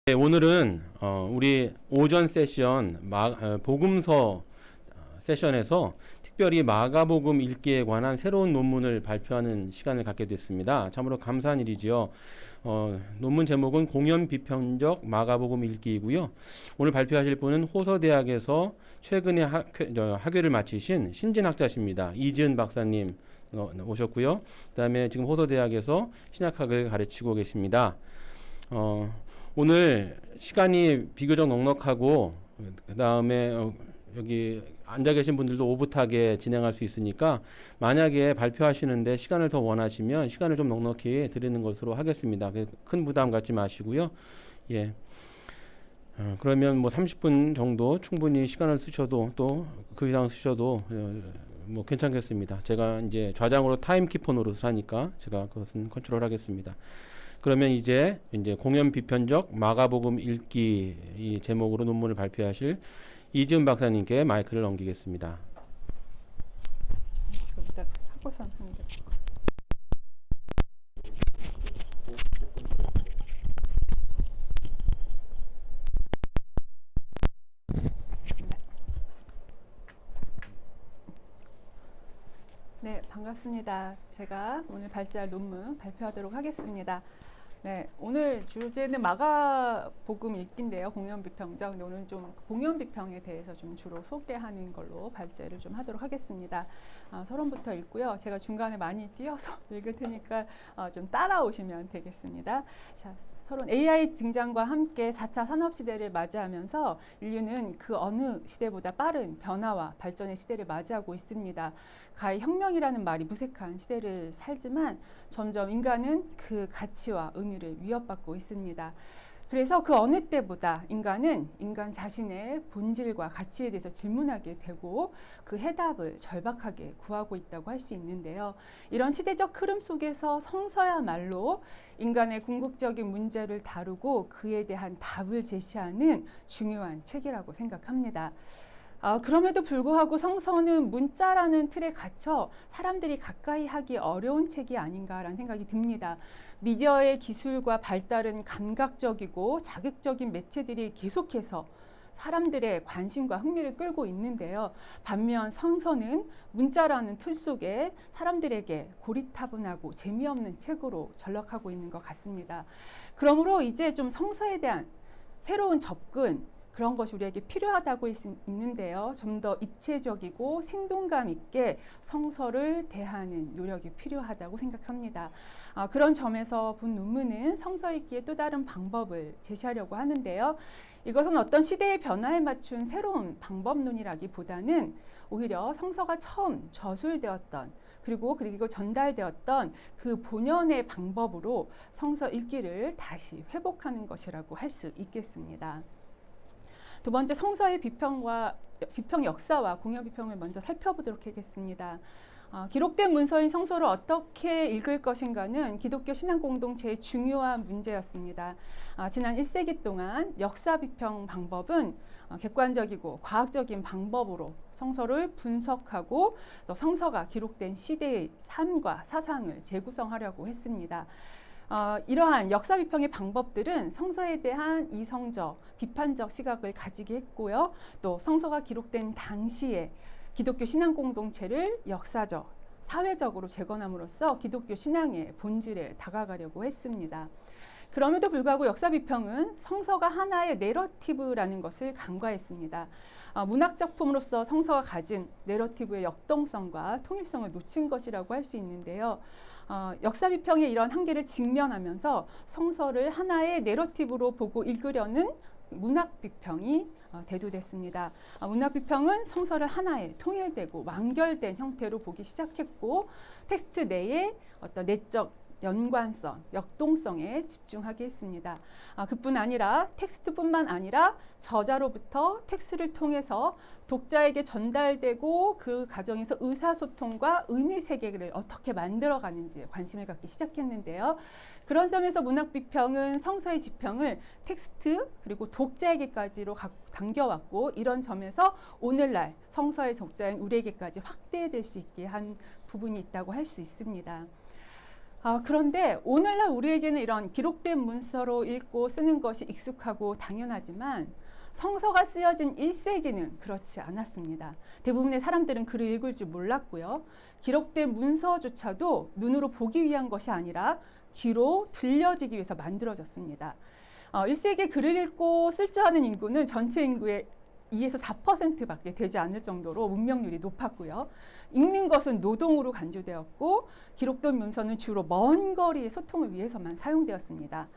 네, 오늘은 우리 오전 세션 복음서 세션에서 특별히 마가복음 읽기에 관한 새로운 논문을 발표하는 시간을 갖게 됐습니다. 참으로 감사한 일이지요. 논문 제목은 공연 비평적 마가복음 읽기이고요. 오늘 발표하실 분은 호서대학에서 최근에 학위를 마치신 신진학자십니다. 이지은 박사님 오셨고요. 그다음에 지금 호서대학에서 신약학을 가르치고 계십니다. 오늘 시간이 비교적 넉넉하고 그 다음에 여기 앉아 계신 분들도 오붓하게 진행할 수 있으니까 만약에 발표하시는데 시간을 더 원하시면 시간을 좀 넉넉히 드리는 것으로 하겠습니다. 큰 부담 갖지 마시고요. 예. 그러면 뭐 30분 정도 충분히 시간을 쓰셔도 또 그 이상 쓰셔도 뭐 괜찮겠습니다. 제가 이제 좌장으로 타임키퍼 노릇을 하니까 제가 그것은 컨트롤하겠습니다. 그러면 이제 공연 비편적 마가복음 읽기 이 제목으로 논문을 발표하실 이지은 박사님께 마이크를 넘기겠습니다. 하고선 합니다. 네, 반갑습니다. 제가 오늘 발제할 논문 발표하도록 하겠습니다. 네, 오늘 주제는 마가복음 읽기인데요. 공연 비평적. 근데 오늘 좀 공연 비평에 대해서 좀 주로 소개하는 걸로 발제를 좀 하도록 하겠습니다. 서론부터 읽고요. 제가 중간에 많이 띄어서 읽을 테니까 좀 따라오시면 되겠습니다. 자, 서론 AI 등장과 함께 4차 산업시대를 맞이하면서 인류는 그 어느 시대보다 빠른 변화와 발전의 시대를 맞이하고 있습니다. 가히 혁명이라는 말이 무색한 시대를 살지만 점점 인간은 그 가치와 의미를 위협받고 있습니다. 그래서 그 어느 때보다 인간은 인간 자신의 본질과 가치에 대해서 질문하게 되고 그 해답을 절박하게 구하고 있다고 할 수 있는데요. 이런 시대적 흐름 속에서 성서야말로 인간의 궁극적인 문제를 다루고 그에 대한 답을 제시하는 중요한 책이라고 생각합니다. 그럼에도 불구하고 성서는 문자라는 틀에 갇혀 사람들이 가까이 하기 어려운 책이 아닌가라는 생각이 듭니다. 미디어의 기술과 발달은 감각적이고 자극적인 매체들이 계속해서 사람들의 관심과 흥미를 끌고 있는데요. 반면 성서는 문자라는 틀 속에 사람들에게 고리타분하고 재미없는 책으로 전락하고 있는 것 같습니다. 그러므로 이제 좀 성서에 대한 새로운 접근, 그런 것이 우리에게 필요하다고 있는데요. 좀 더 입체적이고 생동감 있게 성서를 대하는 노력이 필요하다고 생각합니다. 그런 점에서 본 논문은 성서 읽기의 또 다른 방법을 제시하려고 하는데요. 이것은 어떤 시대의 변화에 맞춘 새로운 방법론이라기보다는 오히려 성서가 처음 저술되었던 그리고 전달되었던 그 본연의 방법으로 성서 읽기를 다시 회복하는 것이라고 할 수 있겠습니다. 두 번째, 성서의 비평 역사와 공연 비평을 먼저 살펴보도록 하겠습니다. 기록된 문서인 성서를 어떻게 읽을 것인가는 기독교 신앙 공동체의 중요한 문제였습니다. 지난 1세기 동안 역사 비평 방법은 객관적이고 과학적인 방법으로 성서를 분석하고 또 성서가 기록된 시대의 삶과 사상을 재구성하려고 했습니다. 이러한 역사 비평의 방법들은 성서에 대한 이성적, 비판적 시각을 가지게 했고요. 또 성서가 기록된 당시에 기독교 신앙 공동체를 역사적, 사회적으로 재건함으로써 기독교 신앙의 본질에 다가가려고 했습니다. 그럼에도 불구하고 역사 비평은 성서가 하나의 내러티브라는 것을 간과했습니다. 문학 작품으로서 성서가 가진 내러티브의 역동성과 통일성을 놓친 것이라고 할 수 있는데요. 역사 비평의 이런 한계를 직면하면서 성서를 하나의 내러티브로 보고 읽으려는 문학 비평이 대두됐습니다. 문학 비평은 성서를 하나의 통일되고 완결된 형태로 보기 시작했고 텍스트 내에 어떤 내적 연관성, 역동성에 집중하게 했습니다. 그뿐 아니라 텍스트뿐만 아니라 저자로부터 텍스트를 통해서 독자에게 전달되고 그 과정에서 의사소통과 의미세계를 어떻게 만들어가는지에 관심을 갖기 시작했는데요. 그런 점에서 문학비평은 성서의 지평을 텍스트 그리고 독자에게까지로 당겨왔고 이런 점에서 오늘날 성서의 적자인 우리에게까지 확대될 수 있게 한 부분이 있다고 할 수 있습니다. 그런데 오늘날 우리에게는 이런 기록된 문서로 읽고 쓰는 것이 익숙하고 당연하지만 성서가 쓰여진 1세기는 그렇지 않았습니다. 대부분의 사람들은 글을 읽을 줄 몰랐고요. 기록된 문서조차도 눈으로 보기 위한 것이 아니라 귀로 들려지기 위해서 만들어졌습니다. 1세기 글을 읽고 쓸 줄 아는 인구는 전체 인구의 2에서 4%밖에 되지 않을 정도로 문명률이 높았고요. 읽는 것은 노동으로 간주되었고 기록된 문서는 주로 먼 거리의 소통을 위해서만 사용되었습니다.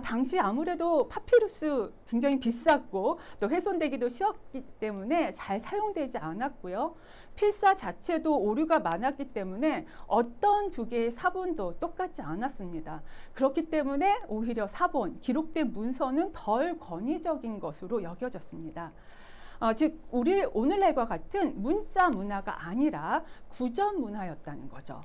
당시 아무래도 파피루스 굉장히 비쌌고 또 훼손되기도 쉬웠기 때문에 잘 사용되지 않았고요. 필사 자체도 오류가 많았기 때문에 어떤 두 개의 사본도 똑같지 않았습니다. 그렇기 때문에 오히려 사본, 기록된 문서는 덜 권위적인 것으로 여겨졌습니다. 즉 우리 오늘날과 같은 문자 문화가 아니라 구전 문화였다는 거죠.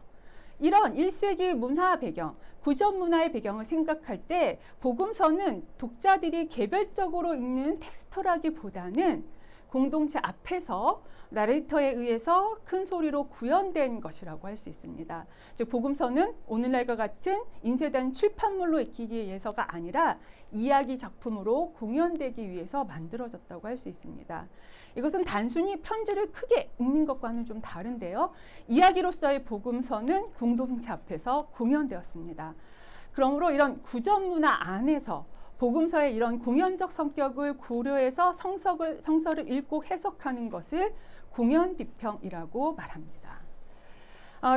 이런 1세기 문화 배경, 구전 문화의 배경을 생각할 때 복음서는 독자들이 개별적으로 읽는 텍스트라기보다는 공동체 앞에서 나레이터에 의해서 큰 소리로 구현된 것이라고 할 수 있습니다. 즉 복음서는 오늘날과 같은 인쇄된 출판물로 읽히기 위해서가 아니라 이야기 작품으로 공연되기 위해서 만들어졌다고 할 수 있습니다. 이것은 단순히 편지를 크게 읽는 것과는 좀 다른데요. 이야기로서의 복음서는 공동체 앞에서 공연되었습니다. 그러므로 이런 구전 문화 안에서 복음서의 이런 공연적 성격을 고려해서 성서를 읽고 해석하는 것을 공연 비평이라고 말합니다.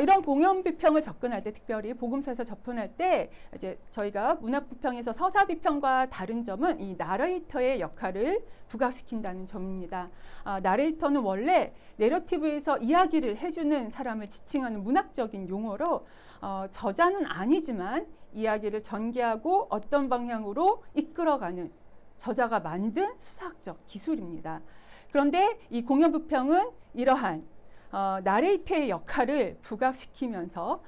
이런 공연 비평을 접근할 때, 특별히 복음서에서 접근할 때 이제 저희가 문학 비평에서 서사 비평과 다른 점은 이 나레이터의 역할을 부각시킨다는 점입니다. 나레이터는 원래 내러티브에서 이야기를 해주는 사람을 지칭하는 문학적인 용어로 저자는 아니지만 이야기를 전개하고 어떤 방향으로 이끌어가는 저자가 만든 수사학적 기술입니다. 그런데 이 공연 비평은 이러한 나레이터의 역할을 부각시키면서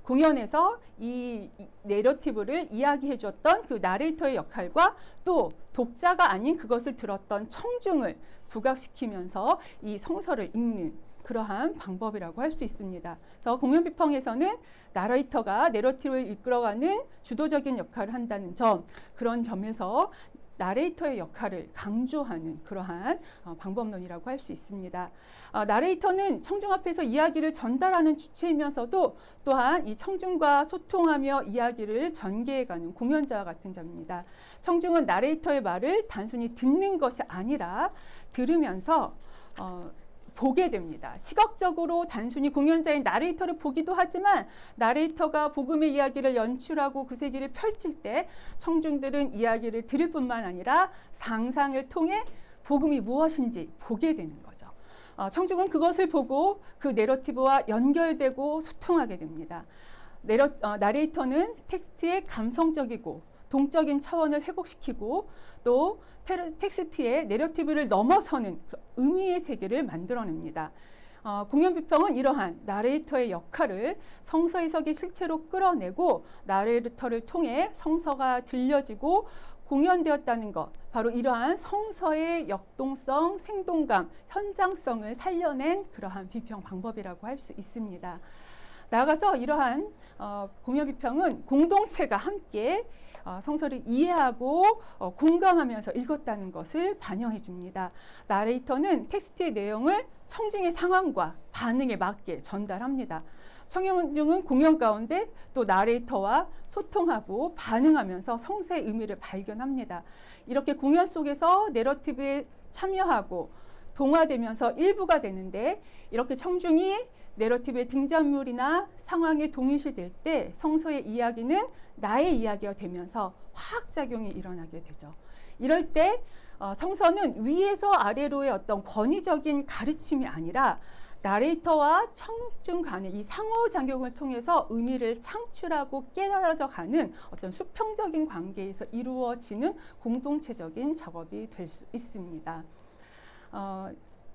공연에서 이 내러티브를 이야기해 줬던 그 나레이터의 역할과 또 독자가 아닌 그것을 들었던 청중을 부각시키면서 이 성서를 읽는 그러한 방법이라고 할 수 있습니다. 그래서 공연 비평에서는 나레이터가 내러티브를 이끌어가는 주도적인 역할을 한다는 점, 그런 점에서 나레이터의 역할을 강조하는 그러한 방법론이라고 할 수 있습니다. 나레이터는 청중 앞에서 이야기를 전달하는 주체이면서도 또한 이 청중과 소통하며 이야기를 전개해가는 공연자와 같은 점입니다. 청중은 나레이터의 말을 단순히 듣는 것이 아니라 들으면서 보게 됩니다. 시각적으로 단순히 공연자인 나레이터를 보기도 하지만 나레이터가 복음의 이야기를 연출하고 그 세계를 펼칠 때 청중들은 이야기를 들을 뿐만 아니라 상상을 통해 복음이 무엇인지 보게 되는 거죠. 청중은 그것을 보고 그 내러티브와 연결되고 소통하게 됩니다. 나레이터는 텍스트의 감성적이고 동적인 차원을 회복시키고 또 텍스트의 내러티브를 넘어서는 의미의 세계를 만들어냅니다. 공연 비평은 이러한 나레이터의 역할을 성서 해석의 실체로 끌어내고 나레이터를 통해 성서가 들려지고 공연되었다는 것, 바로 이러한 성서의 역동성, 생동감, 현장성을 살려낸 그러한 비평 방법이라고 할 수 있습니다. 나아가서 이러한 공연 비평은 공동체가 함께 성서를 이해하고 공감하면서 읽었다는 것을 반영해 줍니다. 나레이터는 텍스트의 내용을 청중의 상황과 반응에 맞게 전달합니다. 청중은 공연 가운데 또 나레이터와 소통하고 반응하면서 성서의 의미를 발견합니다. 이렇게 공연 속에서 내러티브에 참여하고 동화되면서 일부가 되는데, 이렇게 청중이 내러티브의 등장물이나 상황에 동일시될 때 성서의 이야기는 나의 이야기가 되면서 화학작용이 일어나게 되죠. 이럴 때 성서는 위에서 아래로의 어떤 권위적인 가르침이 아니라 나레이터와 청중 간의 이 상호작용을 통해서 의미를 창출하고 깨달아져가는 어떤 수평적인 관계에서 이루어지는 공동체적인 작업이 될 수 있습니다.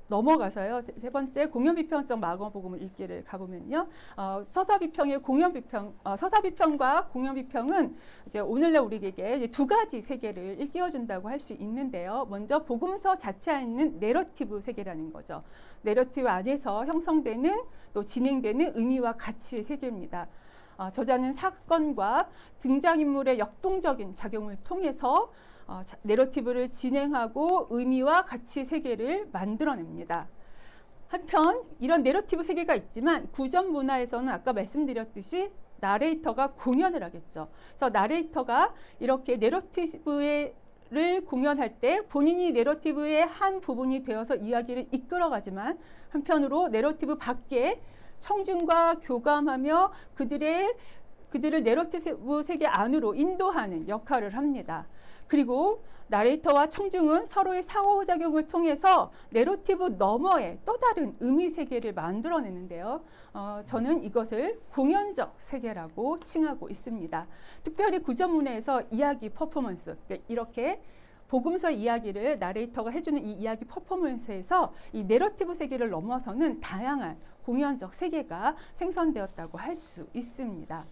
넘어가서요. 세 번째 공연 비평적 마가복음을 읽기를 가보면요. 서사 비평의 공연 비평, 서사 비평과 공연 비평은 이제 오늘날 우리에게 이제 두 가지 세계를 일깨워준다고 할 수 있는데요. 먼저 복음서 자체 안에 있는 내러티브 세계라는 거죠. 내러티브 안에서 형성되는 또 진행되는 의미와 가치의 세계입니다. 저자는 사건과 등장인물의 역동적인 작용을 통해서 내러티브를 진행하고 의미와 가치 세계를 만들어냅니다. 한편 이런 내러티브 세계가 있지만 구전 문화에서는 아까 말씀드렸듯이 나레이터가 공연을 하겠죠. 그래서 나레이터가 이렇게 내러티브를 공연할 때 본인이 내러티브의 한 부분이 되어서 이야기를 이끌어가지만 한편으로 내러티브 밖에 청중과 교감하며 그들을 내러티브 세계 안으로 인도하는 역할을 합니다. 그리고 나레이터와 청중은 서로의 상호작용을 통해서 내러티브 너머의 또 다른 의미 세계를 만들어내는데요. 저는 이것을 공연적 세계라고 칭하고 있습니다. 특별히 구전문화에서 이야기 퍼포먼스, 이렇게 복음서 이야기를 나레이터가 해주는 이 이야기 퍼포먼스에서 이 내러티브 세계를 넘어서는 다양한 공연적 세계가 생성되었다고 할 수 있습니다.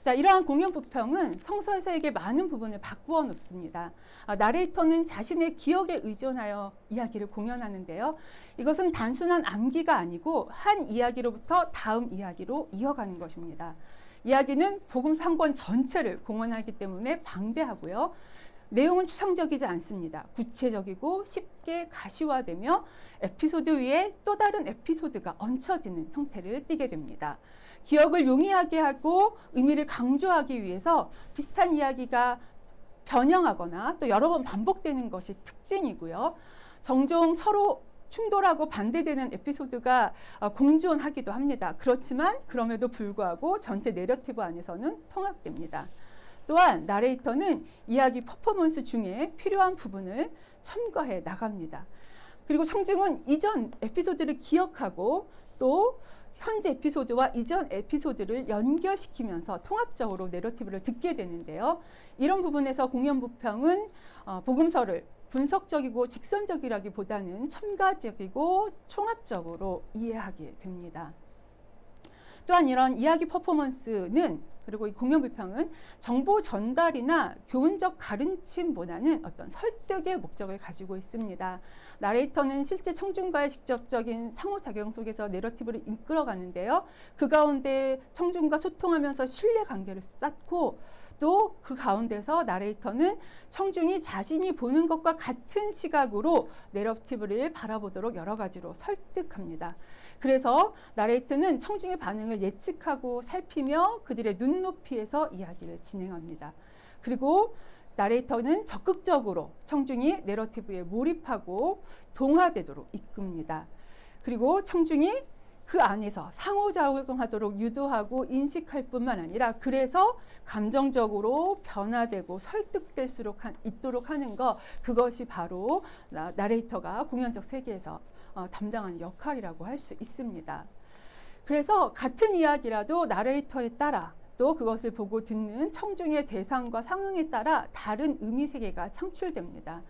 자, 이러한 공연 부평은 성서에서에게 많은 부분을 바꾸어 놓습니다. 나레이터는 자신의 기억에 의존하여 이야기를 공연하는데요. 이것은 단순한 암기가 아니고 한 이야기로부터 다음 이야기로 이어가는 것입니다. 이야기는 복음서 한 권 전체를 공헌하기 때문에 방대하고요. 내용은 추상적이지 않습니다. 구체적이고 쉽게 가시화되며 에피소드 위에 또 다른 에피소드가 얹혀지는 형태를 띠게 됩니다. 기억을 용이하게 하고 의미를 강조하기 위해서 비슷한 이야기가 변형하거나 또 여러 번 반복되는 것이 특징이고요. 종종 서로 충돌하고 반대되는 에피소드가 공존하기도 합니다. 그렇지만 그럼에도 불구하고 전체 내러티브 안에서는 통합됩니다. 또한 나레이터는 이야기 퍼포먼스 중에 필요한 부분을 첨가해 나갑니다. 그리고 청중은 이전 에피소드를 기억하고 또 현재 에피소드와 이전 에피소드를 연결시키면서 통합적으로 내러티브를 듣게 되는데요. 이런 부분에서 공연 부평은 복음서를 분석적이고 직선적이라기보다는 첨가적이고 총합적으로 이해하게 됩니다. 또한 이런 이야기 퍼포먼스는 그리고 이 공연 비평은 정보 전달이나 교훈적 가르침보다는 어떤 설득의 목적을 가지고 있습니다. 나레이터는 실제 청중과의 직접적인 상호작용 속에서 내러티브를 이끌어가는데요. 그 가운데 청중과 소통하면서 신뢰관계를 쌓고 또 그 가운데서 나레이터는 청중이 자신이 보는 것과 같은 시각으로 내러티브를 바라보도록 여러 가지로 설득합니다. 그래서 나레이터는 청중의 반응을 예측하고 살피며 그들의 눈높이에서 이야기를 진행합니다. 그리고 나레이터는 적극적으로 청중이 내러티브에 몰입하고 동화되도록 이끕니다. 그리고 청중이 그 안에서 상호작용하도록 유도하고 인식할 뿐만 아니라 그래서 감정적으로 변화되고 설득될수록 있도록 하는 것, 그것이 바로 나레이터가 공연적 세계에서 담당하는 역할이라고 할 수 있습니다. 그래서 같은 이야기라도 나레이터에 따라 또 그것을 보고 듣는 청중의 대상과 상황에 따라 다른 의미 세계가 창출됩니다.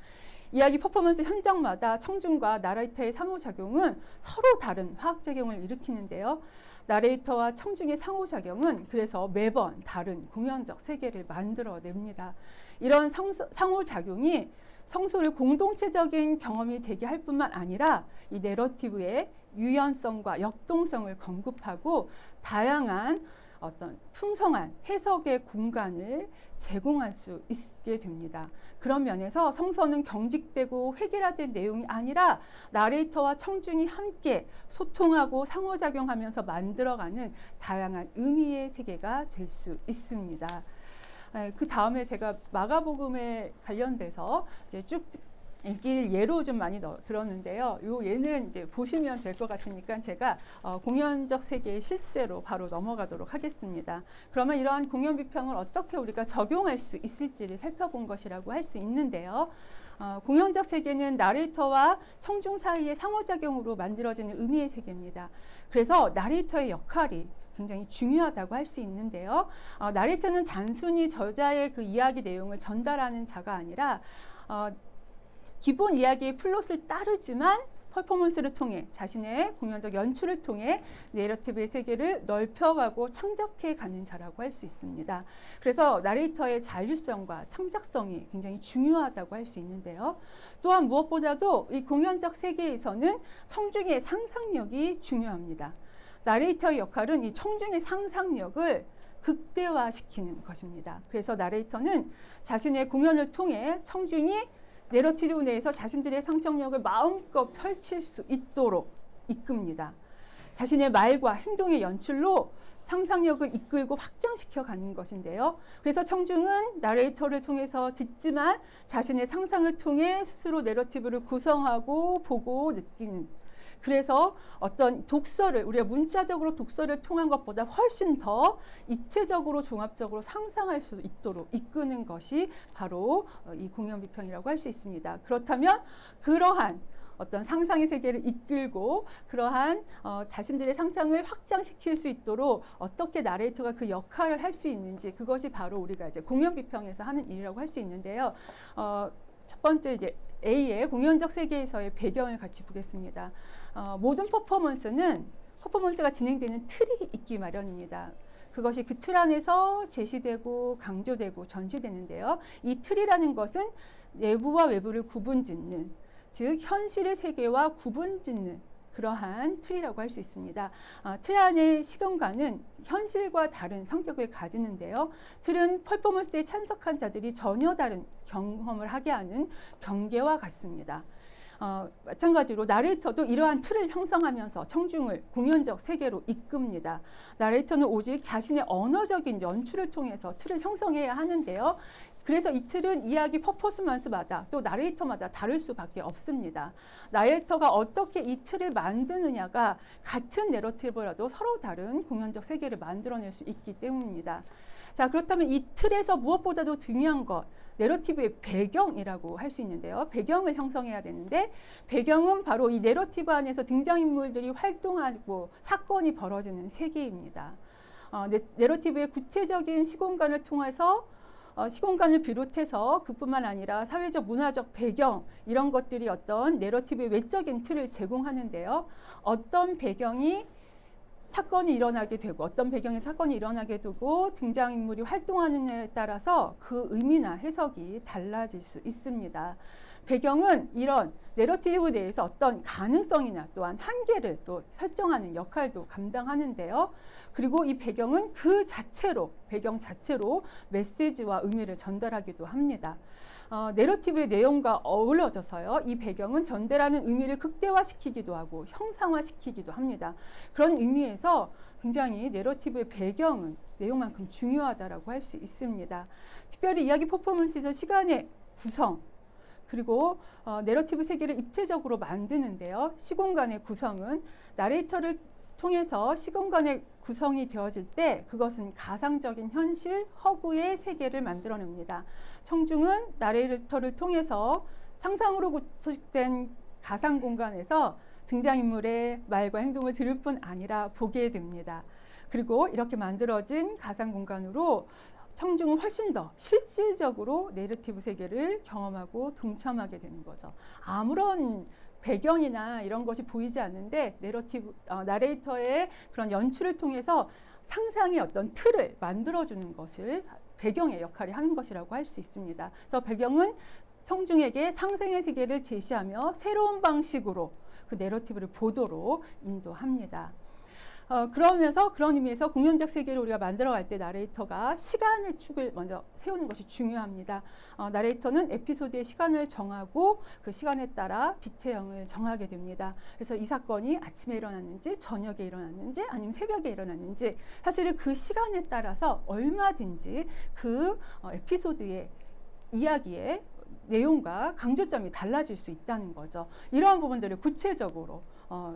이야기 퍼포먼스 현장마다 청중과 나레이터의 상호작용은 서로 다른 화학작용을 일으키는데요. 나레이터와 청중의 상호작용은 그래서 매번 다른 공연적 세계를 만들어냅니다. 이런 상호작용이 성소를 공동체적인 경험이 되게 할 뿐만 아니라 이 내러티브의 유연성과 역동성을 공급하고 다양한 어떤 풍성한 해석의 공간을 제공할 수 있게 됩니다. 그런 면에서 성서는 경직되고 획일화된 내용이 아니라 나레이터와 청중이 함께 소통하고 상호작용하면서 만들어가는 다양한 의미의 세계가 될 수 있습니다. 그 다음에 제가 마가복음에 관련돼서 이제 쭉 읽길 예로 좀 많이 들었는데요. 요 예는 이제 보시면 될 것 같으니까 제가 공연적 세계에 실제로 바로 넘어가도록 하겠습니다. 그러면 이러한 공연 비평을 어떻게 우리가 적용할 수 있을지를 살펴본 것이라고 할 수 있는데요. 공연적 세계는 나레이터와 청중 사이의 상호작용으로 만들어지는 의미의 세계입니다. 그래서 나레이터의 역할이 굉장히 중요하다고 할 수 있는데요. 나레이터는 단순히 저자의 그 이야기 내용을 전달하는 자가 아니라 기본 이야기의 플롯을 따르지만 퍼포먼스를 통해 자신의 공연적 연출을 통해 내러티브의 세계를 넓혀가고 창작해가는 자라고 할 수 있습니다. 그래서 나레이터의 자율성과 창작성이 굉장히 중요하다고 할 수 있는데요. 또한 무엇보다도 이 공연적 세계에서는 청중의 상상력이 중요합니다. 나레이터의 역할은 이 청중의 상상력을 극대화시키는 것입니다. 그래서 나레이터는 자신의 공연을 통해 청중이 내러티브 내에서 자신들의 상상력을 마음껏 펼칠 수 있도록 이끕니다. 자신의 말과 행동의 연출로 상상력을 이끌고 확장시켜 가는 것인데요. 그래서 청중은 나레이터를 통해서 듣지만 자신의 상상을 통해 스스로 내러티브를 구성하고 보고 느끼는, 그래서 어떤 독서를, 우리가 문자적으로 독서를 통한 것보다 훨씬 더 입체적으로 종합적으로 상상할 수 있도록 이끄는 것이 바로 이 공연 비평이라고 할 수 있습니다. 그렇다면 그러한 어떤 상상의 세계를 이끌고 그러한 자신들의 상상을 확장시킬 수 있도록 어떻게 나레이터가 그 역할을 할 수 있는지, 그것이 바로 우리가 이제 공연 비평에서 하는 일이라고 할 수 있는데요. 첫 번째 이제 A의 공연적 세계에서의 배경을 같이 보겠습니다. 모든 퍼포먼스가 진행되는 틀이 있기 마련입니다. 그것이 그 틀 안에서 제시되고 강조되고 전시되는데요. 이 틀이라는 것은 내부와 외부를 구분짓는, 즉 현실의 세계와 구분짓는 그러한 틀이라고 할 수 있습니다. 틀 안의 시공간은 현실과 다른 성격을 가지는데요. 틀은 퍼포먼스에 참석한 자들이 전혀 다른 경험을 하게 하는 경계와 같습니다. 마찬가지로 나레이터도 이러한 틀을 형성하면서 청중을 공연적 세계로 이끕니다. 나레이터는 오직 자신의 언어적인 연출을 통해서 틀을 형성해야 하는데요. 그래서 이 틀은 이야기 퍼포먼스마다 또 나레이터마다 다를 수밖에 없습니다. 나레이터가 어떻게 이 틀을 만드느냐가 같은 내러티브라도 서로 다른 공연적 세계를 만들어낼 수 있기 때문입니다. 자, 그렇다면 이 틀에서 무엇보다도 중요한 것, 내러티브의 배경이라고 할 수 있는데요. 배경을 형성해야 되는데, 배경은 바로 이 내러티브 안에서 등장인물들이 활동하고 사건이 벌어지는 세계입니다. 내러티브의 구체적인 시공간을 통해서 시공간을 비롯해서 그뿐만 아니라 사회적 문화적 배경, 이런 것들이 어떤 내러티브의 외적인 틀을 제공하는데요. 어떤 배경이 사건이 일어나게 되고 어떤 배경의 사건이 일어나게 되고 등장인물이 활동하느냐에 따라서 그 의미나 해석이 달라질 수 있습니다. 배경은 이런 내러티브 내에서 어떤 가능성이나 또한 한계를 또 설정하는 역할도 감당하는데요. 그리고 이 배경은 그 자체로, 배경 자체로 메시지와 의미를 전달하기도 합니다. 내러티브의 내용과 어우러져서요, 이 배경은 전달하는 의미를 극대화시키기도 하고 형상화시키기도 합니다. 그런 의미에서 굉장히 내러티브의 배경은 내용만큼 중요하다고 할 수 있습니다. 특별히 이야기 퍼포먼스에서 시간의 구성, 그리고 내러티브 세계를 입체적으로 만드는데요. 시공간의 구성은 나레이터를 통해서 시공간의 구성이 되어질 때 그것은 가상적인 현실, 허구의 세계를 만들어냅니다. 청중은 나레이터를 통해서 상상으로 구축된 가상 공간에서 등장인물의 말과 행동을 들을 뿐 아니라 보게 됩니다. 그리고 이렇게 만들어진 가상 공간으로 청중은 훨씬 더 실질적으로 내러티브 세계를 경험하고 동참하게 되는 거죠. 아무런 배경이나 이런 것이 보이지 않는데 나레이터의 그런 연출을 통해서 상상의 어떤 틀을 만들어주는 것을 배경의 역할이 하는 것이라고 할 수 있습니다. 그래서 배경은 청중에게 상상의 세계를 제시하며 새로운 방식으로 그 내러티브를 보도록 인도합니다. 그러면서 그런 의미에서 공연적 세계를 우리가 만들어갈 때 나레이터가 시간의 축을 먼저 세우는 것이 중요합니다. 나레이터는 에피소드의 시간을 정하고 그 시간에 따라 빛의 영을 정하게 됩니다. 그래서 이 사건이 아침에 일어났는지 저녁에 일어났는지 아니면 새벽에 일어났는지 사실은 그 시간에 따라서 얼마든지 그 에피소드의 이야기의 내용과 강조점이 달라질 수 있다는 거죠. 이러한 부분들을 구체적으로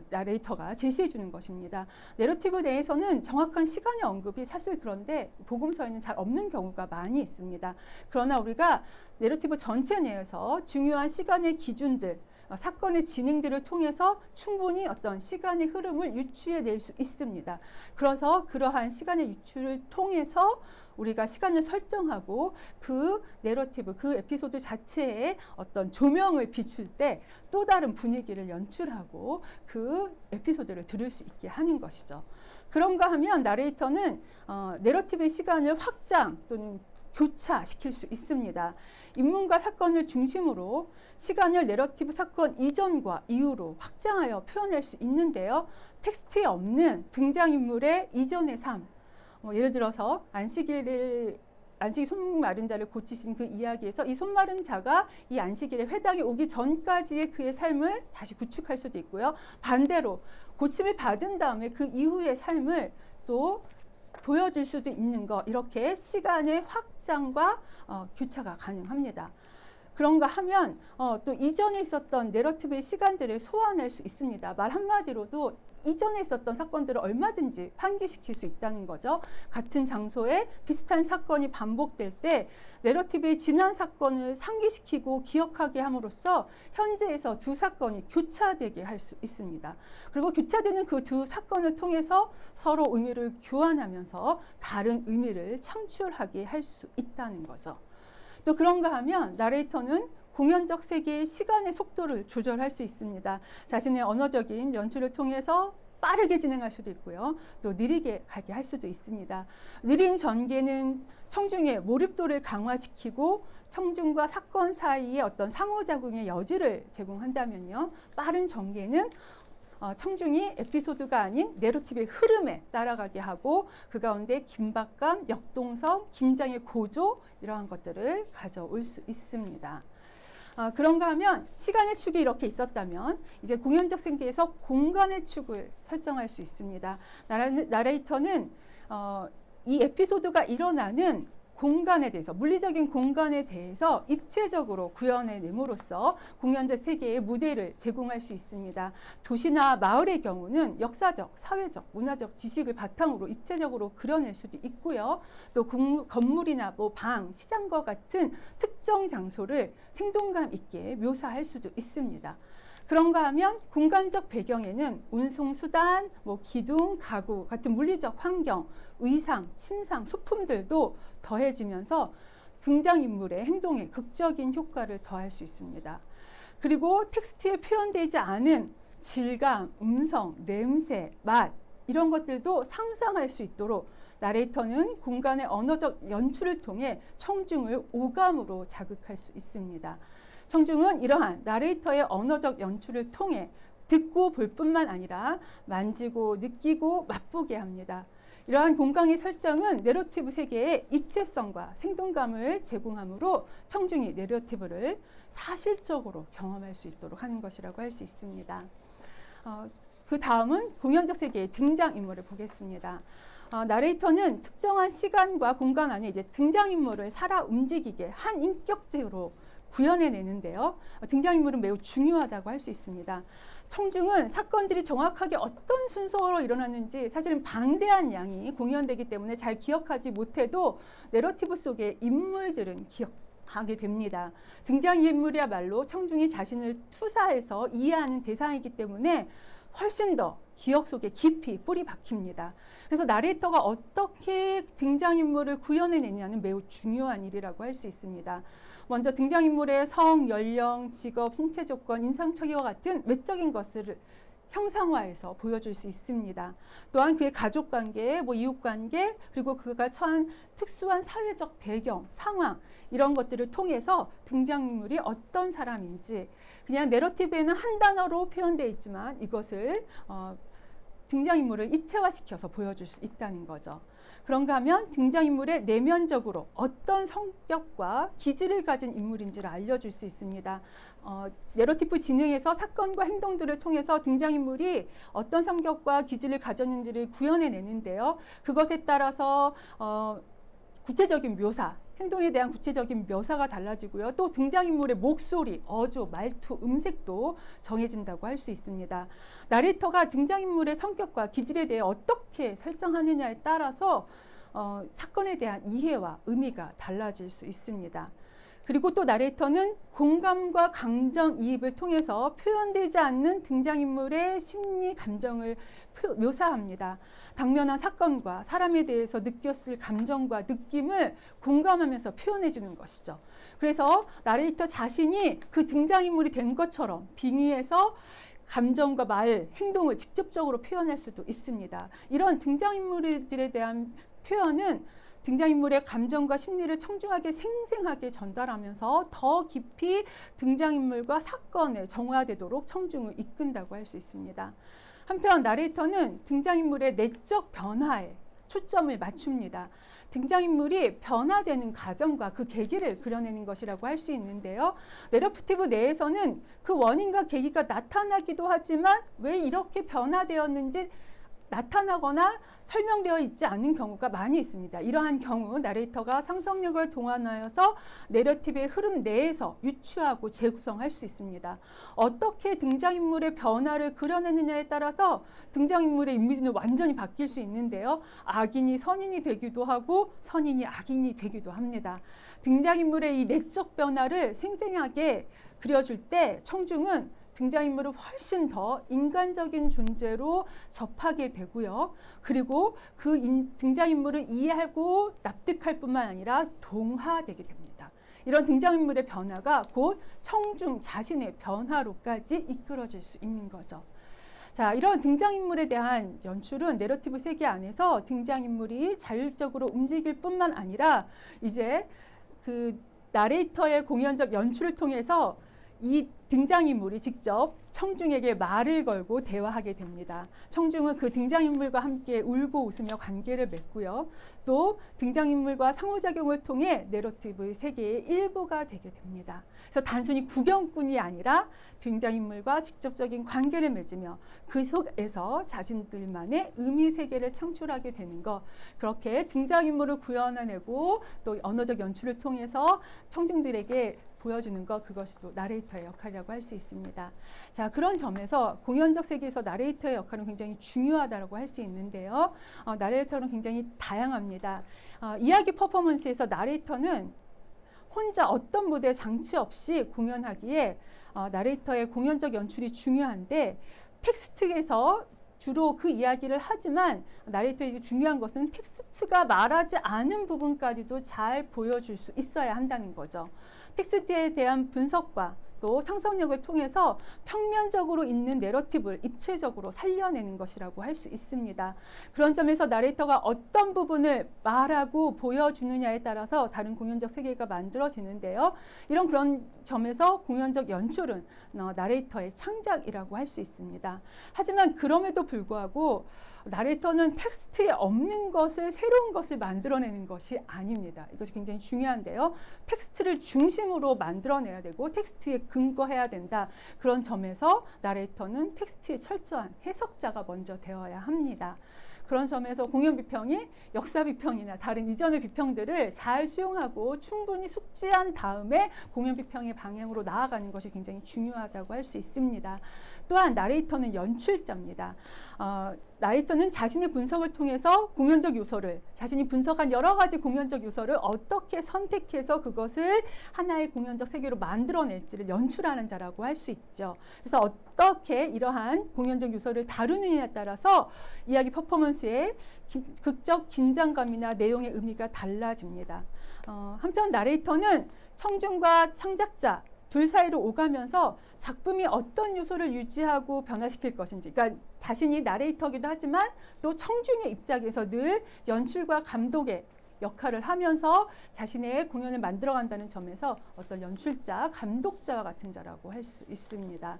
나레이터가 제시해 주는 것입니다. 내러티브 내에서는 정확한 시간의 언급이 사실 그런데 복음서에는 잘 없는 경우가 많이 있습니다. 그러나 우리가 내러티브 전체 내에서 중요한 시간의 기준들, 사건의 진행들을 통해서 충분히 어떤 시간의 흐름을 유추해낼 수 있습니다. 그래서 그러한 시간의 유추를 통해서 우리가 시간을 설정하고 그 내러티브, 그 에피소드 자체에 어떤 조명을 비출 때 또 다른 분위기를 연출하고 그 에피소드를 들을 수 있게 하는 것이죠. 그런가 하면 나레이터는 내러티브의 시간을 확장 또는 교차시킬 수 있습니다. 인물과 사건을 중심으로 시간을 내러티브 사건 이전과 이후로 확장하여 표현할 수 있는데요. 텍스트에 없는 등장인물의 이전의 삶, 예를 들어서 안식이 손 마른 자를 고치신 그 이야기에서 이 손 마른 자가 이 안식일에 회당에 오기 전까지의 그의 삶을 다시 구축할 수도 있고요. 반대로 고침을 받은 다음에 그 이후의 삶을 또 보여줄 수도 있는 거, 이렇게 시간의 확장과 교차가 가능합니다. 그런가 하면 또 이전에 있었던 내러티브의 시간들을 소환할 수 있습니다. 말 한마디로도 이전에 있었던 사건들을 얼마든지 환기시킬 수 있다는 거죠. 같은 장소에 비슷한 사건이 반복될 때 내러티브의 지난 사건을 상기시키고 기억하게 함으로써 현재에서 두 사건이 교차되게 할 수 있습니다. 그리고 교차되는 그 두 사건을 통해서 서로 의미를 교환하면서 다른 의미를 창출하게 할 수 있다는 거죠. 또 그런가 하면 나레이터는 공연적 세계의 시간의 속도를 조절할 수 있습니다. 자신의 언어적인 연출을 통해서 빠르게 진행할 수도 있고요. 또 느리게 가게 할 수도 있습니다. 느린 전개는 청중의 몰입도를 강화시키고 청중과 사건 사이의 어떤 상호작용의 여지를 제공한다면요. 빠른 전개는 청중이 에피소드가 아닌 내러티브의 흐름에 따라가게 하고 그 가운데 긴박감, 역동성, 긴장의 고조, 이러한 것들을 가져올 수 있습니다. 그런가 하면 시간의 축이 이렇게 있었다면 이제 공연적 생계에서 공간의 축을 설정할 수 있습니다. 나레이터는 이 에피소드가 일어나는 공간에 대해서, 물리적인 공간에 대해서 입체적으로 구현해냄으로써 공연적 세계의 무대를 제공할 수 있습니다. 도시나 마을의 경우는 역사적, 사회적, 문화적 지식을 바탕으로 입체적으로 그려낼 수도 있고요. 또 건물이나 방, 시장과 같은 특정 장소를 생동감 있게 묘사할 수도 있습니다. 그런가 하면 공간적 배경에는 운송수단, 기둥, 가구 같은 물리적 환경, 의상, 침상, 소품들도 더해지면서 등장인물의 행동에 극적인 효과를 더할 수 있습니다. 그리고 텍스트에 표현되지 않은 질감, 음성, 냄새, 맛, 이런 것들도 상상할 수 있도록 나레이터는 공간의 언어적 연출을 통해 청중을 오감으로 자극할 수 있습니다. 청중은 이러한 나레이터의 언어적 연출을 통해 듣고 볼 뿐만 아니라 만지고 느끼고 맛보게 합니다. 이러한 공간의 설정은 내러티브 세계의 입체성과 생동감을 제공하므로 청중이 내러티브를 사실적으로 경험할 수 있도록 하는 것이라고 할 수 있습니다. 그 다음은 공연적 세계의 등장인물을 보겠습니다. 나레이터는 특정한 시간과 공간 안에 이제 등장인물을 살아 움직이게 한 인격체로 구현해내는데요. 등장인물은 매우 중요하다고 할 수 있습니다. 청중은 사건들이 정확하게 어떤 순서로 일어났는지 사실은 방대한 양이 공연되기 때문에 잘 기억하지 못해도 내러티브 속의 인물들은 기억하게 됩니다. 등장인물이야말로 청중이 자신을 투사해서 이해하는 대상이기 때문에 훨씬 더 기억 속에 깊이 뿌리 박힙니다. 그래서 나레이터가 어떻게 등장인물을 구현해내냐는 매우 중요한 일이라고 할 수 있습니다. 먼저 등장인물의 성, 연령, 직업, 신체 조건, 인상착의와 같은 외적인 것을 형상화해서 보여줄 수 있습니다. 또한 그의 가족관계, 이웃관계, 그리고 그가 처한 특수한 사회적 배경, 상황, 이런 것들을 통해서 등장인물이 어떤 사람인지, 그냥 내러티브에는 한 단어로 표현되어 있지만 이것을 등장인물을 입체화시켜서 보여줄 수 있다는 거죠. 그런가 하면 등장인물의 내면적으로 어떤 성격과 기질을 가진 인물인지를 알려줄 수 있습니다. 내러티브 진행에서 사건과 행동들을 통해서 등장인물이 어떤 성격과 기질을 가졌는지를 구현해내는데요. 그것에 따라서 구체적인 묘사, 행동에 대한 구체적인 묘사가 달라지고요. 또 등장인물의 목소리, 어조, 말투, 음색도 정해진다고 할 수 있습니다. 나레이터가 등장인물의 성격과 기질에 대해 어떻게 설정하느냐에 따라서 사건에 대한 이해와 의미가 달라질 수 있습니다. 그리고 또 나레이터는 공감과 감정이입을 통해서 표현되지 않는 등장인물의 심리, 감정을 묘사합니다. 당면한 사건과 사람에 대해서 느꼈을 감정과 느낌을 공감하면서 표현해 주는 것이죠. 그래서 나레이터 자신이 그 등장인물이 된 것처럼 빙의해서 감정과 말, 행동을 직접적으로 표현할 수도 있습니다. 이런 등장인물들에 대한 표현은 등장인물의 감정과 심리를 청중하게 생생하게 전달하면서 더 깊이 등장인물과 사건에 정화되도록 청중을 이끈다고 할 수 있습니다. 한편 나레이터는 등장인물의 내적 변화에 초점을 맞춥니다. 등장인물이 변화되는 과정과 그 계기를 그려내는 것이라고 할 수 있는데요. 내러티브 내에서는 그 원인과 계기가 나타나기도 하지만 왜 이렇게 변화되었는지 나타나거나 설명되어 있지 않은 경우가 많이 있습니다. 이러한 경우 나레이터가 상상력을 동원하여서 내러티브의 흐름 내에서 유추하고 재구성할 수 있습니다. 어떻게 등장인물의 변화를 그려내느냐에 따라서 등장인물의 이미지는 완전히 바뀔 수 있는데요. 악인이 선인이 되기도 하고 선인이 악인이 되기도 합니다. 등장인물의 이 내적 변화를 생생하게 그려줄 때 청중은 등장인물을 훨씬 더 인간적인 존재로 접하게 되고요. 그리고 그 등장인물을 이해하고 납득할 뿐만 아니라 동화되게 됩니다. 이런 등장인물의 변화가 곧 청중 자신의 변화로까지 이끌어질 수 있는 거죠. 자, 이런 등장인물에 대한 연출은 내러티브 세계 안에서 등장인물이 자율적으로 움직일 뿐만 아니라 이제 그 나레이터의 공연적 연출을 통해서 이 등장인물이 직접 청중에게 말을 걸고 대화하게 됩니다. 청중은 그 등장인물과 함께 울고 웃으며 관계를 맺고요. 또 등장인물과 상호작용을 통해 내러티브의 세계의 일부가 되게 됩니다. 그래서 단순히 구경꾼이 아니라 등장인물과 직접적인 관계를 맺으며 그 속에서 자신들만의 의미 세계를 창출하게 되는 것. 그렇게 등장인물을 구현해내고 또 언어적 연출을 통해서 청중들에게 보여주는 것, 그것이 또 나레이터의 역할이라고 할 수 있습니다. 자, 그런 점에서 공연적 세계에서 나레이터의 역할은 굉장히 중요하다고 할 수 있는데요. 나레이터는 굉장히 다양합니다. 이야기 퍼포먼스에서 나레이터는 혼자 어떤 무대 장치 없이 공연하기에 나레이터의 공연적 연출이 중요한데 텍스트에서 주로 그 이야기를 하지만 나레이터에게 중요한 것은 텍스트가 말하지 않은 부분까지도 잘 보여줄 수 있어야 한다는 거죠. 텍스트에 대한 분석과 또 상상력을 통해서 평면적으로 있는 내러티브를 입체적으로 살려내는 것이라고 할 수 있습니다. 그런 점에서 나레이터가 어떤 부분을 말하고 보여주느냐에 따라서 다른 공연적 세계가 만들어지는데요. 그런 점에서 공연적 연출은 나레이터의 창작이라고 할 수 있습니다. 하지만 그럼에도 불구하고 나레이터는 텍스트에 없는 것을, 새로운 것을 만들어내는 것이 아닙니다. 이것이 굉장히 중요한데요. 텍스트를 중심으로 만들어내야 되고 텍스트에 근거해야 된다. 그런 점에서 나레이터는 텍스트의 철저한 해석자가 먼저 되어야 합니다. 그런 점에서 공연 비평이 역사 비평이나 다른 이전의 비평들을 잘 수용하고 충분히 숙지한 다음에 공연 비평의 방향으로 나아가는 것이 굉장히 중요하다고 할 수 있습니다. 또한 나레이터는 연출자입니다. 나레이터는 자신의 분석을 통해서 공연적 요소를, 자신이 분석한 여러 가지 공연적 요소를 어떻게 선택해서 그것을 하나의 공연적 세계로 만들어낼지를 연출하는 자라고 할 수 있죠. 그래서 어떻게 이러한 공연적 요소를 다루느냐에 따라서 이야기 퍼포먼스의 극적 긴장감이나 내용의 의미가 달라집니다. 한편 나레이터는 청중과 창작자 둘 사이로 오가면서 작품이 어떤 요소를 유지하고 변화시킬 것인지, 그러니까 자신이 나레이터기도 하지만 또 청중의 입장에서 늘 연출과 감독의 역할을 하면서 자신의 공연을 만들어간다는 점에서 어떤 연출자, 감독자와 같은 자라고 할 수 있습니다.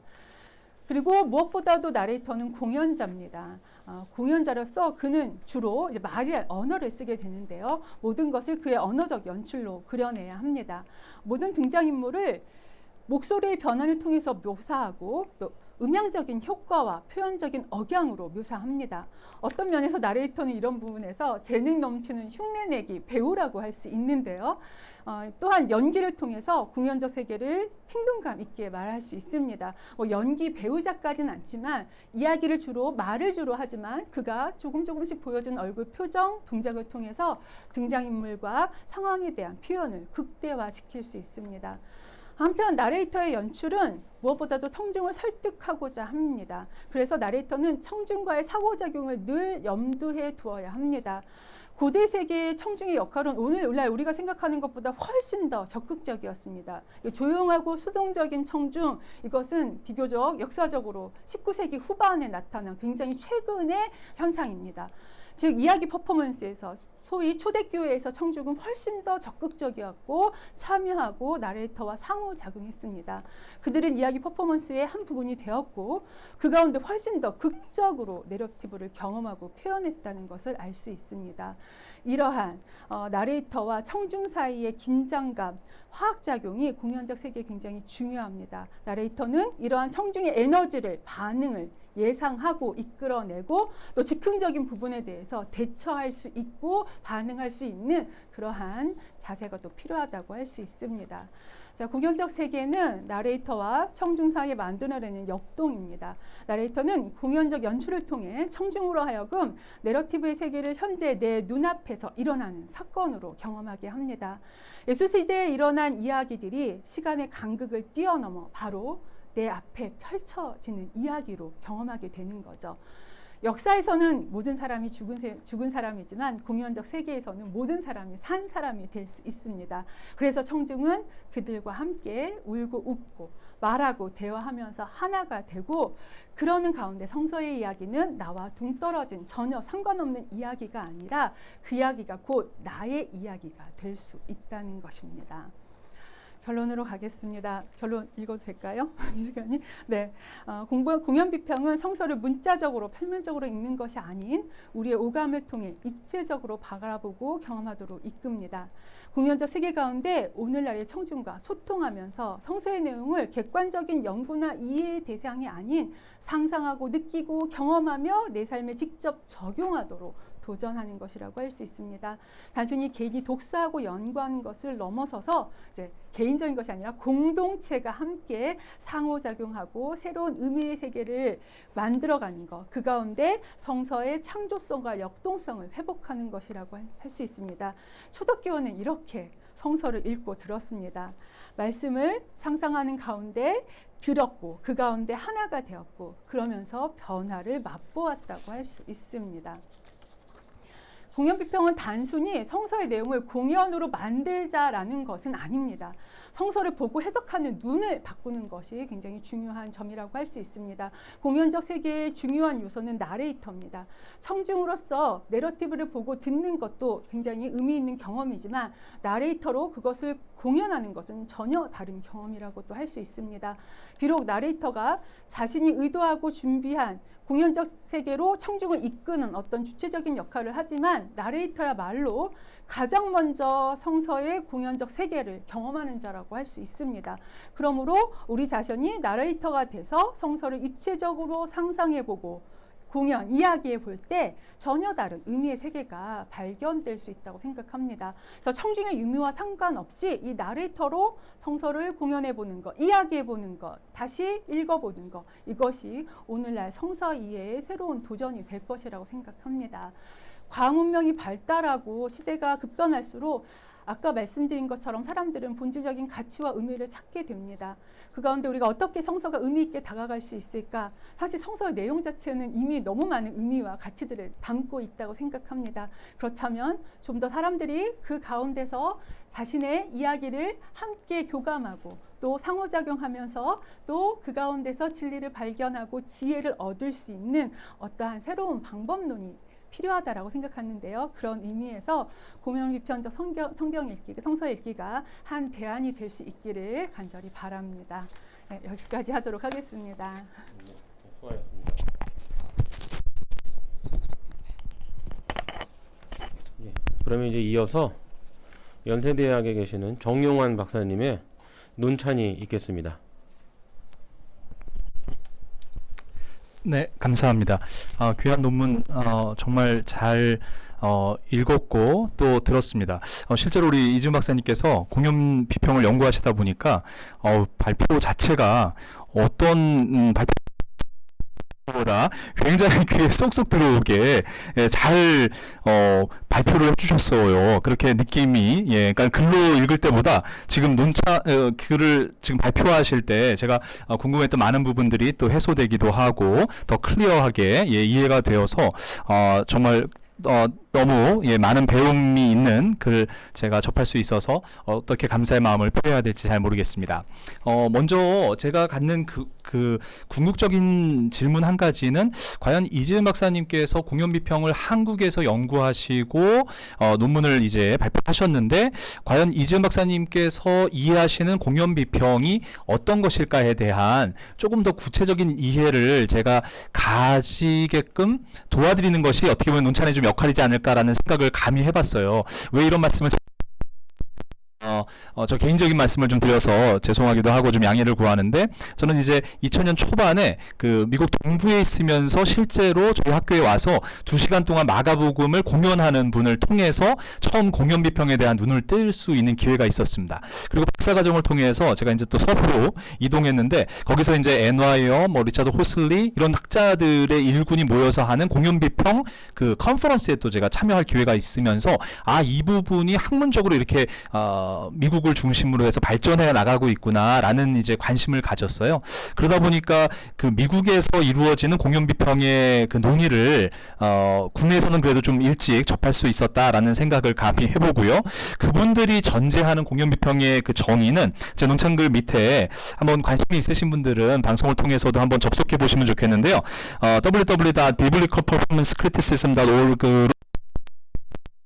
그리고 무엇보다도 나레이터는 공연자입니다. 공연자로서 그는 주로 말이랄 언어를 쓰게 되는데요. 모든 것을 그의 언어적 연출로 그려내야 합니다. 모든 등장인물을 목소리의 변화를 통해서 묘사하고 또 음향적인 효과와 표현적인 억양으로 묘사합니다. 어떤 면에서 나레이터는 이런 부분에서 재능 넘치는 흉내내기 배우라고 할 수 있는데요. 또한 연기를 통해서 공연적 세계를 생동감 있게 말할 수 있습니다. 연기 배우자까지는 않지만 이야기를 말을 주로 하지만 그가 조금씩 보여준 얼굴 표정, 동작을 통해서 등장인물과 상황에 대한 표현을 극대화시킬 수 있습니다. 한편 나레이터의 연출은 무엇보다도 청중을 설득하고자 합니다. 그래서 나레이터는 청중과의 상호작용을 늘 염두에 두어야 합니다. 고대 세계의 청중의 역할은 오늘날 우리가 생각하는 것보다 훨씬 더 적극적이었습니다. 조용하고 수동적인 청중, 이것은 비교적 역사적으로 19세기 후반에 나타난 굉장히 최근의 현상입니다. 즉 이야기 퍼포먼스에서 소위 초대교회에서 청중은 훨씬 더 적극적이었고 참여하고 나레이터와 상호작용했습니다. 그들은 이야기 퍼포먼스의 한 부분이 되었고 그 가운데 훨씬 더 극적으로 내러티브를 경험하고 표현했다는 것을 알 수 있습니다. 이러한 나레이터와 청중 사이의 긴장감, 화학작용이 공연적 세계에 굉장히 중요합니다. 나레이터는 이러한 청중의 에너지를, 반응을 예상하고 이끌어내고 또 즉흥적인 부분에 대해서 대처할 수 있고 반응할 수 있는 그러한 자세가 또 필요하다고 할 수 있습니다. 자, 공연적 세계는 나레이터와 청중 사이에 만들어내는 역동입니다. 나레이터는 공연적 연출을 통해 청중으로 하여금 내러티브의 세계를 현재 내 눈앞에서 일어나는 사건으로 경험하게 합니다. 예수 시대에 일어난 이야기들이 시간의 간극을 뛰어넘어 바로 내 앞에 펼쳐지는 이야기로 경험하게 되는 거죠. 역사에서는 모든 사람이 죽은 사람이지만 공연적 세계에서는 모든 사람이 산 사람이 될 수 있습니다. 그래서 청중은 그들과 함께 울고 웃고 말하고 대화하면서 하나가 되고 그러는 가운데 성서의 이야기는 나와 동떨어진 전혀 상관없는 이야기가 아니라 그 이야기가 곧 나의 이야기가 될 수 있다는 것입니다. 결론으로 가겠습니다. 결론 읽어도 될까요? 이 시간이? 네. 공연 비평은 성서를 문자적으로 표면적으로 읽는 것이 아닌 우리의 오감을 통해 입체적으로 바라보고 경험하도록 이끕니다. 공연적 세계 가운데 오늘날의 청중과 소통하면서 성서의 내용을 객관적인 연구나 이해의 대상이 아닌 상상하고 느끼고 경험하며 내 삶에 직접 적용하도록 도전하는 것이라고 할 수 있습니다. 단순히 개인이 독서하고 연구하는 것을 넘어서서 이제 개인적인 것이 아니라 공동체가 함께 상호작용하고 새로운 의미의 세계를 만들어가는 것, 그 가운데 성서의 창조성과 역동성을 회복하는 것이라고 할 수 있습니다. 초대교회는 이렇게 성서를 읽고 들었습니다. 말씀을 상상하는 가운데 들었고 그 가운데 하나가 되었고 그러면서 변화를 맛보았다고 할 수 있습니다. 공연 비평은 단순히 성서의 내용을 공연으로 만들자라는 것은 아닙니다. 성서를 보고 해석하는 눈을 바꾸는 것이 굉장히 중요한 점이라고 할 수 있습니다. 공연적 세계의 중요한 요소는 나레이터입니다. 청중으로서 내러티브를 보고 듣는 것도 굉장히 의미 있는 경험이지만 나레이터로 그것을 공연하는 것은 전혀 다른 경험이라고도 할 수 있습니다. 비록 나레이터가 자신이 의도하고 준비한 공연적 세계로 청중을 이끄는 어떤 주체적인 역할을 하지만 나레이터야말로 가장 먼저 성서의 공연적 세계를 경험하는 자라고 할 수 있습니다. 그러므로 우리 자신이 나레이터가 돼서 성서를 입체적으로 상상해보고 공연, 이야기해 볼 때 전혀 다른 의미의 세계가 발견될 수 있다고 생각합니다. 그래서 청중의 유무와 상관없이 이 나레이터로 성서를 공연해 보는 것, 이야기해 보는 것, 다시 읽어보는 것, 이것이 오늘날 성서 이해의 새로운 도전이 될 것이라고 생각합니다. 과문명이 발달하고 시대가 급변할수록 아까 말씀드린 것처럼 사람들은 본질적인 가치와 의미를 찾게 됩니다. 그 가운데 우리가 어떻게 성서가 의미 있게 다가갈 수 있을까? 사실 성서의 내용 자체는 이미 너무 많은 의미와 가치들을 담고 있다고 생각합니다. 그렇다면 좀 더 사람들이 그 가운데서 자신의 이야기를 함께 교감하고 또 상호작용하면서 또 그 가운데서 진리를 발견하고 지혜를 얻을 수 있는 어떠한 새로운 방법론이 필요하다라고 생각하는데요. 그런 의미에서 공연 비편적 성경 읽기, 성서 읽기가 한 대안이 될 수 있기를 간절히 바랍니다. 네, 여기까지 하도록 하겠습니다. 수고하셨습니다. 예, 그러면 이제 이어서 연세대학에 계시는 정용환 박사님의 논찬이 있겠습니다. 네, 감사합니다. 귀한 논문 정말 잘 읽었고 또 들었습니다. 실제로 우리 이지훈 박사님께서 공연 비평을 연구하시다 보니까 발표 자체가 어떤 발표보다 굉장히 귀에 쏙쏙 들어오게 잘 발표를 해주셨어요. 그렇게 느낌이 그러니까 글로 읽을 때보다 지금 글을 지금 발표하실 때 제가 궁금했던 많은 부분들이 또 해소되기도 하고 더 클리어하게 이해가 되어서 정말 너무 많은 배움이 있는 글 제가 접할 수 있어서 어떻게 감사의 마음을 표해야 될지 잘 모르겠습니다. 먼저 제가 갖는 그 궁극적인 질문 한 가지는 과연 이지은 박사님께서 공연 비평을 한국에서 연구하시고 논문을 이제 발표하셨는데 과연 이지은 박사님께서 이해하시는 공연 비평이 어떤 것일까에 대한 조금 더 구체적인 이해를 제가 가지게끔 도와드리는 것이 어떻게 보면 논찬의 좀 역할이지 않을까라는 생각을 감히 해봤어요. 왜 이런 말씀을 저 개인적인 말씀을 좀 드려서 죄송하기도 하고 좀 양해를 구하는데, 저는 이제 2000년 초반에 그 미국 동부에 있으면서 실제로 저희 학교에 와서 2시간 동안 마가복음을 공연하는 분을 통해서 처음 공연 비평에 대한 눈을 뜰 수 있는 기회가 있었습니다. 그리고 박사과정을 통해서 제가 이제 또 서부로 이동했는데, 거기서 이제 앤와이어, 리차드 호슬리 이런 학자들의 일군이 모여서 하는 공연 비평 그 컨퍼런스에 또 제가 참여할 기회가 있으면서 이 부분이 학문적으로 이렇게 미국을 중심으로 해서 발전해 나가고 있구나라는 이제 관심을 가졌어요. 그러다 보니까 그 미국에서 이루어지는 공연 비평의 그 논의를 국내에서는 그래도 좀 일찍 접할 수 있었다라는 생각을 감히 해보고요. 그분들이 전제하는 공연 비평의 그 정의는 제 논창글 밑에 한번 관심이 있으신 분들은 방송을 통해서도 한번 접속해 보시면 좋겠는데요. www.biblicalperformancecriticism.org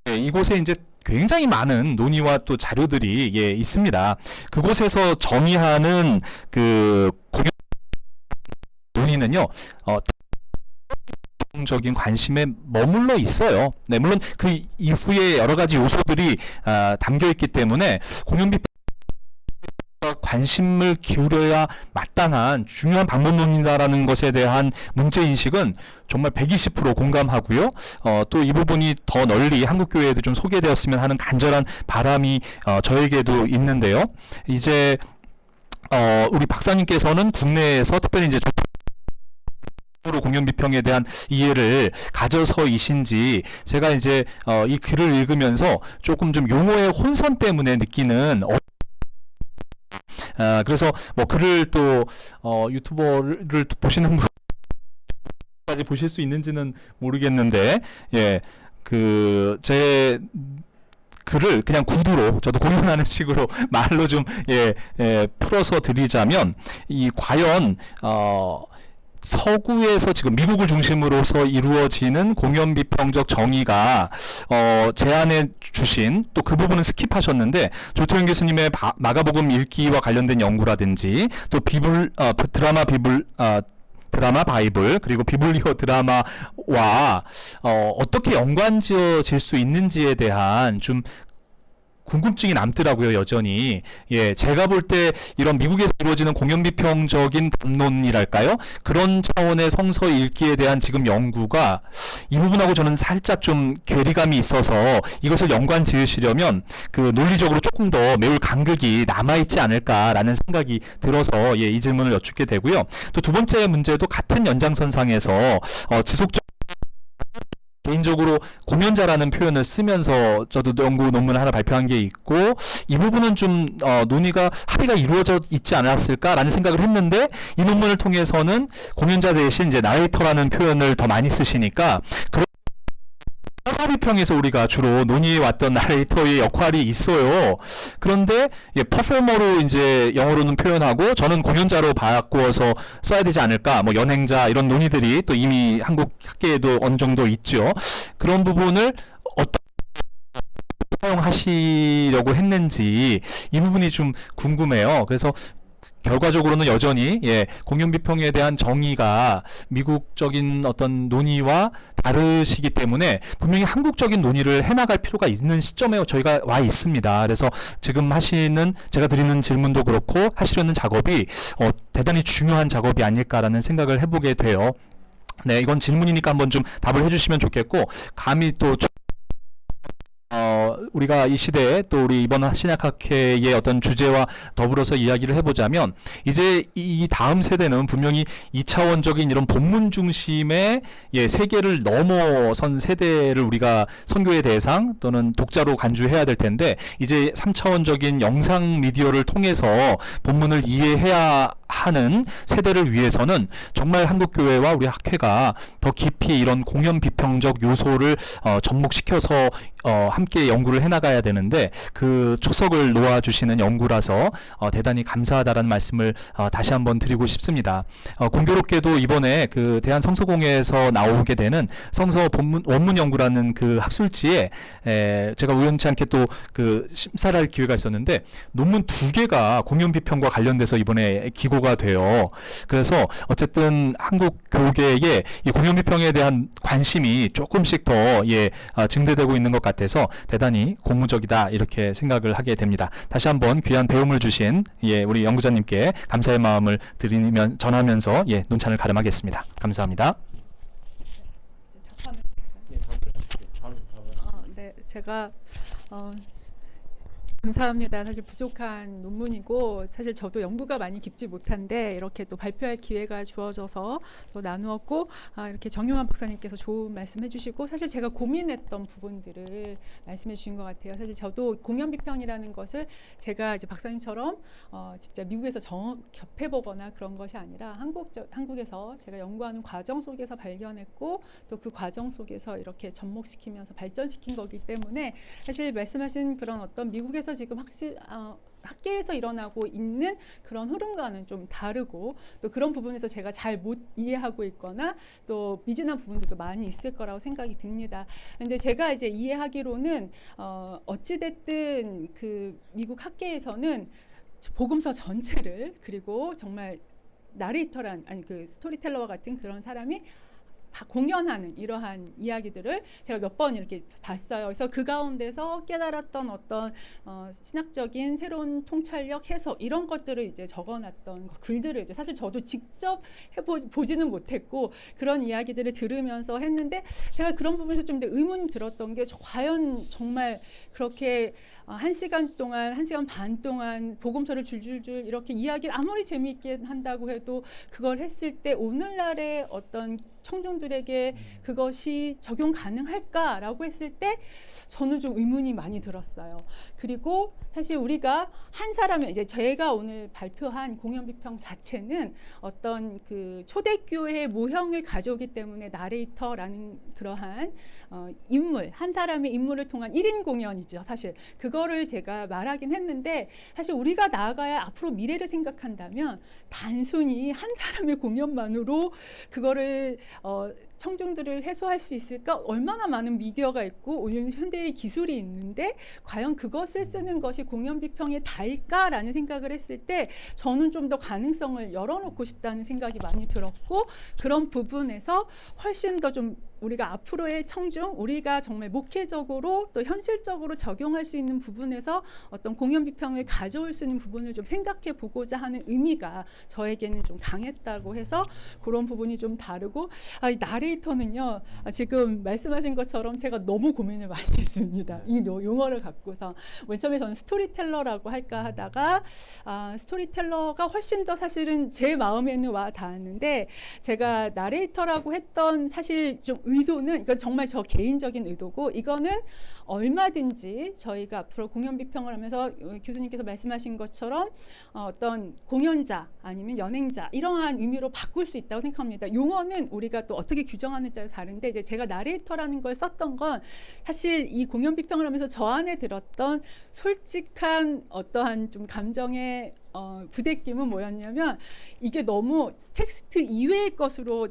이곳에 이제 굉장히 많은 논의와 또 자료들이 있습니다. 그곳에서 정의하는 그 공연 논의는요, 적인 관심에 머물러 있어요. 네, 물론 그 이후에 여러 가지 요소들이 담겨 있기 때문에 공연 비평 관심을 기울여야 마땅한 중요한 방법론이다라는 것에 대한 문제인식은 정말 120% 공감하고요. 또 이 부분이 더 널리 한국교회에도 좀 소개되었으면 하는 간절한 바람이 저에게도 있는데요. 이제 우리 박사님께서는 국내에서 특별히 이제 공연 비평에 대한 이해를 가져서이신지 제가 이제 이 글을 읽으면서 조금 좀 용어의 혼선 때문에 느끼는 그래서 뭐 글을 또 유튜버를 보시는 분까지 보실 수 있는지는 모르겠는데 제 글을 그냥 구두로 저도 공연하는 식으로 말로 좀 풀어서 드리자면 과연 서구에서 지금 미국을 중심으로서 이루어지는 공연 비평적 정의가 제안해 주신 또 그 부분은 스킵하셨는데 조태현 교수님의 마가복음 읽기와 관련된 연구라든지 또 드라마 바이블 그리고 비블리오 드라마와 어떻게 연관지어질 수 있는지에 대한 좀 궁금증이 남더라고요, 여전히. 제가 볼 때 이런 미국에서 이루어지는 공연 비평적인 담론이랄까요? 그런 차원의 성서 읽기에 대한 지금 연구가 이 부분하고 저는 살짝 좀 괴리감이 있어서 이것을 연관 지으시려면 그 논리적으로 조금 더 매울 간극이 남아있지 않을까라는 생각이 들어서 이 질문을 여쭙게 되고요. 또 두 번째 문제도 같은 연장선상에서 지속적 개인적으로 공연자라는 표현을 쓰면서 저도 연구 논문을 하나 발표한 게 있고 이 부분은 좀 논의가 합의가 이루어져 있지 않았을까라는 생각을 했는데 이 논문을 통해서는 공연자 대신 이제 나레이터라는 표현을 더 많이 쓰시니까 비평에서 우리가 주로 논의해왔던 나레이터의 역할이 있어요. 그런데 퍼포머로 이제 영어로는 표현하고 저는 공연자로 바꾸어서 써야 되지 않을까, 뭐 연행자 이런 논의들이 또 이미 한국 학계에도 어느 정도 있죠. 그런 부분을 어떤 사용하시려고 했는지 이 부분이 좀 궁금해요. 그래서 결과적으로는 여전히 공연 비평에 대한 정의가 미국적인 어떤 논의와 다르시기 때문에 분명히 한국적인 논의를 해나갈 필요가 있는 시점에 저희가 와 있습니다. 그래서 지금 제가 드리는 질문도 그렇고 하시려는 작업이 대단히 중요한 작업이 아닐까라는 생각을 해보게 돼요. 네, 이건 질문이니까 한번 좀 답을 해주시면 좋겠고, 감히 또 우리가 이 시대에 또 우리 이번 신약학회의 어떤 주제와 더불어서 이야기를 해보자면 이제 이 다음 세대는 분명히 2차원적인 이런 본문 중심의 세계를 넘어선 세대를 우리가 선교의 대상 또는 독자로 간주해야 될 텐데 이제 3차원적인 영상 미디어를 통해서 본문을 이해해야 하는 세대를 위해서는 정말 한국교회와 우리 학회가 더 깊이 이런 공연 비평적 요소를 접목시켜서 함께 연구를 해나가야 되는데 그 초석을 놓아주시는 연구라서 대단히 감사하다라는 말씀을 다시 한번 드리고 싶습니다. 공교롭게도 이번에 그 대한성서공회에서 나오게 되는 성서 원문 연구라는 그 학술지에 제가 우연치 않게 또 그 심사를 할 기회가 있었는데 논문 2개가 공연 비평과 관련돼서 이번에 기고가 돼요. 그래서 어쨌든 한국 교계에 이 공연 비평에 대한 관심이 조금씩 더 증대되고 있는 것 같아서 대단히 고무적이다 이렇게 생각을 하게 됩니다. 다시 한번 귀한 배움을 주신 우리 연구자님께 감사의 마음을 전하면서 논찬을 가름하겠습니다. 감사합니다. 네, 제가 감사합니다. 사실 부족한 논문이고 사실 저도 연구가 많이 깊지 못한데 이렇게 또 발표할 기회가 주어져서 또 나누었고 이렇게 정용환 박사님께서 좋은 말씀해 주시고 사실 제가 고민했던 부분들을 말씀해 주신 것 같아요. 사실 저도 공연 비평이라는 것을 제가 이제 박사님처럼 진짜 미국에서 접해 보거나 그런 것이 아니라 한국에서 제가 연구하는 과정 속에서 발견했고 또 그 과정 속에서 이렇게 접목시키면서 발전시킨 거기 때문에 사실 말씀하신 그런 어떤 미국에서 지금 학계에서 일어나고 있는 그런 흐름과는 좀 다르고 또 그런 부분에서 제가 잘 못 이해하고 있거나 또 미진한 부분들도 많이 있을 거라고 생각이 듭니다. 근데 제가 이제 이해하기로는 어찌됐든 그 미국 학계에서는 복음서 전체를 그리고 정말 나레이터란 그 스토리텔러와 같은 그런 사람이 공연하는 이러한 이야기들을 제가 몇 번 이렇게 봤어요. 그래서 그 가운데서 깨달았던 어떤 신학적인 새로운 통찰력, 해석 이런 것들을 이제 적어놨던 글들을 이제 사실 저도 직접 보지는 못했고 그런 이야기들을 들으면서 했는데 제가 그런 부분에서 좀 의문이 들었던 게 과연 정말 그렇게 1시간 동안 1시간 반 동안 복음서를 줄줄줄 이렇게 이야기를 아무리 재미있게 한다고 해도 그걸 했을 때 오늘날의 어떤 청중들에게 그것이 적용 가능할까라고 했을 때 저는 좀 의문이 많이 들었어요. 그리고 사실 우리가 한 사람의 이제 제가 오늘 발표한 공연 비평 자체는 어떤 그 초대교회의 모형을 가져오기 때문에 나레이터라는 그러한 인물 한 사람의 인물을 통한 1인 공연이죠. 사실 그거를 제가 말하긴 했는데 사실 우리가 나아가야 앞으로 미래를 생각한다면 단순히 한 사람의 공연만으로 그거를 청중들을 해소할 수 있을까? 얼마나 많은 미디어가 있고 오늘 현대의 기술이 있는데 과연 그것을 쓰는 것이 공연 비평의 다일까라는 생각을 했을 때 저는 좀 더 가능성을 열어놓고 싶다는 생각이 많이 들었고 그런 부분에서 훨씬 더 좀 우리가 앞으로의 청중, 우리가 정말 목회적으로 또 현실적으로 적용할 수 있는 부분에서 어떤 공연 비평을 가져올 수 있는 부분을 좀 생각해 보고자 하는 의미가 저에게는 좀 강했다고 해서 그런 부분이 좀 다르고 이 나레이터는요 지금 말씀하신 것처럼 제가 너무 고민을 많이 했습니다. 이 용어를 갖고서 맨 처음에 저는 스토리텔러라고 할까 하다가 스토리텔러가 훨씬 더 사실은 제 마음에는 와 닿았는데 제가 나레이터라고 했던 사실 좀 의도는 이건 정말 저 개인적인 의도고 이거는 얼마든지 저희가 앞으로 공연 비평을 하면서 교수님께서 말씀하신 것처럼 어떤 공연자 아니면 연행자 이러한 의미로 바꿀 수 있다고 생각합니다. 용어는 우리가 또 어떻게 규정하는지가 다른데 이제 제가 나레이터라는 걸 썼던 건 사실 이 공연 비평을 하면서 저 안에 들었던 솔직한 어떠한 좀 감정의 부대낌은 뭐였냐면 이게 너무 텍스트 이외의 것으로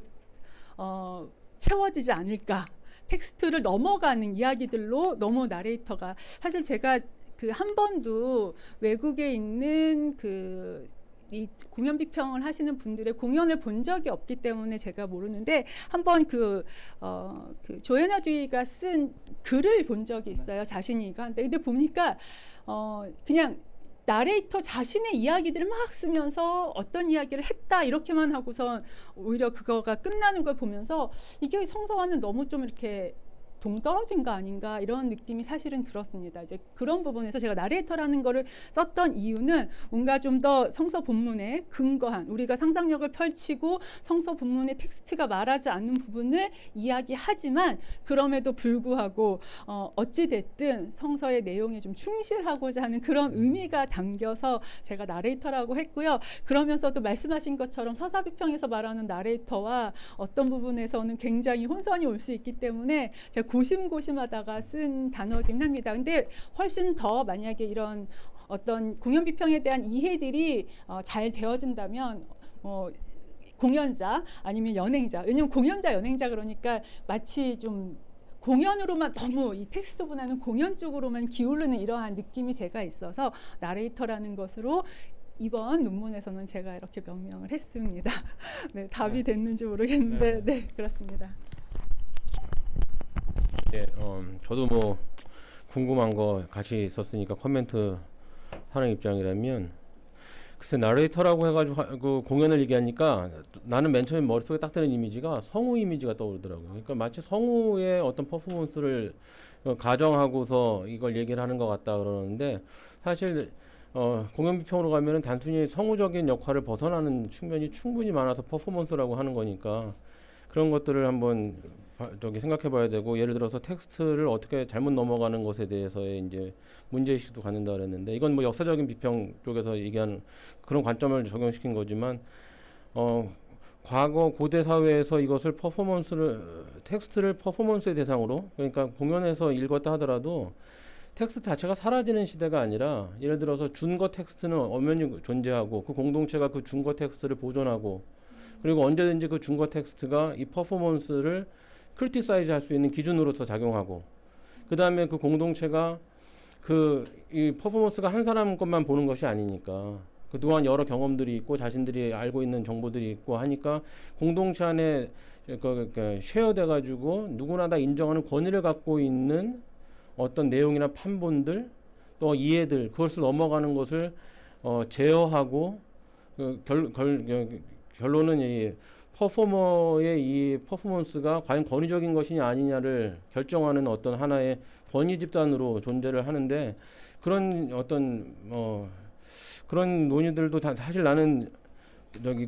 채워지지 않을까. 텍스트를 넘어가는 이야기들로 너무 나레이터가 사실 제가 그 한 번도 외국에 있는 이 공연 비평을 하시는 분들의 공연을 본 적이 없기 때문에 제가 모르는데 한번 그 조애나 듀이가 쓴 글을 본 적이 있어요. 자신이가. 근데 보니까 그냥 나레이터 자신의 이야기들을 막 쓰면서 어떤 이야기를 했다 이렇게만 하고선 오히려 그거가 끝나는 걸 보면서 이게 성서와는 너무 좀 이렇게 동떨어진 거 아닌가 이런 느낌이 사실은 들었습니다. 이제 그런 부분에서 제가 나레이터라는 거를 썼던 이유는 뭔가 좀 더 성서 본문에 근거한 우리가 상상력을 펼치고 성서 본문의 텍스트가 말하지 않는 부분을 이야기하지만 그럼에도 불구하고 어찌 됐든 성서의 내용에 좀 충실하고자 하는 그런 의미가 담겨서 제가 나레이터라고 했고요. 그러면서도 말씀하신 것처럼 서사비평에서 말하는 나레이터와 어떤 부분에서는 굉장히 혼선이 올 수 있기 때문에 제가 고심고심하다가 쓴 단어이긴 합니다. 근데 훨씬 더 만약에 이런 어떤 공연 비평에 대한 이해들이 잘 되어진다면 공연자 아니면 연행자, 왜냐면 공연자 연행자 그러니까 마치 좀 공연으로만 너무 이 텍스트보다는 공연 쪽으로만 기울는 이러한 느낌이 제가 있어서 나레이터라는 것으로 이번 논문에서는 제가 이렇게 명명을 했습니다. 네, 답이 됐는지 모르겠는데 네, 그렇습니다. 네, 저도 뭐 궁금한 거 같이 있었으니까 코멘트 하는 입장이라면 글쎄 나레이터라고 해가지고 그 공연을 얘기하니까 나는 맨 처음에 머릿속에 딱 드는 이미지가 성우 이미지가 떠오르더라고요. 그러니까 마치 성우의 어떤 퍼포먼스를 가정하고서 이걸 얘기를 하는 것 같다 그러는데 사실 공연 비평으로 가면은 단순히 성우적인 역할을 벗어나는 측면이 충분히 많아서 퍼포먼스라고 하는 거니까 그런 것들을 한번 생각해 봐야 되고 예를 들어서 텍스트를 어떻게 잘못 넘어가는 것에 대해서의 이제 문제의식도 갖는다 그랬는데 이건 뭐 역사적인 비평 쪽에서 얘기하는 그런 관점을 적용시킨 거지만 과거 고대 사회에서 이것을 텍스트를 퍼포먼스의 대상으로 그러니까 공연에서 읽었다 하더라도 텍스트 자체가 사라지는 시대가 아니라 예를 들어서 준거 텍스트는 엄연히 존재하고 그 공동체가 그 준거 텍스트를 보존하고 그리고 언제든지 그 준거 텍스트가 이 퍼포먼스를 크리티사이즈 할 수 있는 기준으로서 작용하고 그 다음에 그 공동체가 이 퍼포먼스가 한 사람 것만 보는 것이 아니니까 그동안 여러 경험들이 있고 자신들이 알고 있는 정보들이 있고 하니까 공동체 안에 쉐어돼 가지고 누구나 다 인정하는 권위를 갖고 있는 어떤 내용이나 판본들 또 이해들 그것을 넘어가는 것을 제어하고 결론은 이 퍼포머의 이 퍼포먼스가 과연 권위적인 것이냐 아니냐를 결정하는 어떤 하나의 권위 집단으로 존재를 하는데 그런 어떤 그런 논의들도 사실 나는